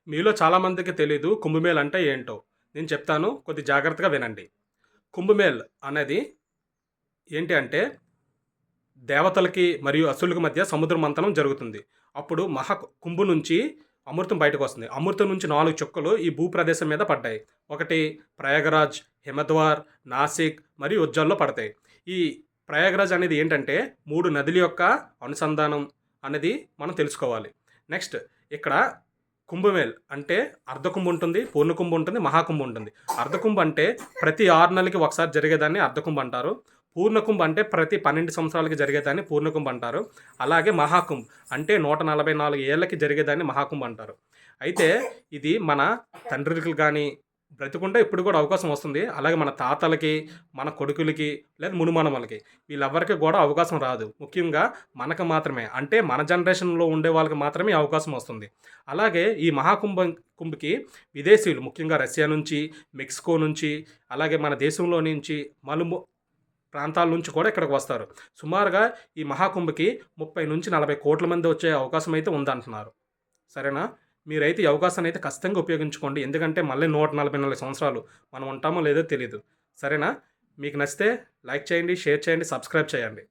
మీలో చాలామందికి తెలీదు కుంభమేళ అంటే ఏంటో. నేను చెప్తాను కొద్ది జాగ్రత్తగా వినండి. కుంభమేళ్ అనేది ఏంటి అంటే దేవతలకి మరియు అసురులకి మధ్య సముద్ర మంథనం జరుగుతుంది. అప్పుడు కుంభం నుంచి అమృతం బయటకొస్తుంది. అమృతం నుంచి 4 చుక్కలు ఈ భూప్రదేశం మీద పడ్డాయి. ఒకటి ప్రయాగరాజ్, హిమద్వార్, నాసిక్ మరియు ఉజ్జాల్లో పడతాయి. ఈ ప్రయాగరాజ్ అనేది ఏంటంటే 3 నదుల యొక్క అనుసంధానం అనేది మనం తెలుసుకోవాలి. నెక్స్ట్ ఇక్కడ కుంభమేళ్ అంటే అర్ధకుంభ ఉంటుంది, పూర్ణకుంభ ఉంటుంది, మహాకుంభ ఉంటుంది. అర్ధకుంభ అంటే ప్రతి 6 నెలలకి ఒకసారి జరిగేదాన్ని అర్ధకుంభ అంటారు. పూర్ణకుంభ అంటే ప్రతి 12 సంవత్సరాలకి జరిగేదాన్ని పూర్ణకుంభ అంటారు. అలాగే మహాకుంభ్ అంటే 144 ఏళ్ళకి జరిగేదాన్ని మహాకుంభ అంటారు. అయితే ఇది మన తండ్రులకు కానీ బ్రతికుంటే ఇప్పుడు కూడా అవకాశం వస్తుంది. అలాగే మన తాతలకి, మన కొడుకులకి లేదా మునుమనమలకి వీళ్ళెవ్వరికీ కూడా అవకాశం రాదు. ముఖ్యంగా మనకు మాత్రమే అంటే మన జనరేషన్‌లో ఉండే వాళ్ళకి మాత్రమే ఈ అవకాశం వస్తుంది. అలాగే ఈ కుంభకి విదేశీయులు ముఖ్యంగా రష్యా నుంచి, మెక్సికో నుంచి, అలాగే మన దేశంలో నుంచి ప్రాంతాల నుంచి కూడా ఇక్కడికి వస్తారు. సుమారుగా ఈ మహాకుంభకి 30-40 కోట్ల మంది వచ్చే అవకాశం అయితే ఉందంటున్నారు. సరేనా? మీరైతే ఈ అవకాశాన్ని అయితే ఖచ్చితంగా ఉపయోగించుకోండి. ఎందుకంటే మళ్ళీ 144 సంవత్సరాలు మనం ఉంటామో లేదో తెలీదు. సరేనా? మీకు నచ్చితే లైక్ చేయండి, షేర్ చేయండి, సబ్స్క్రైబ్ చేయండి.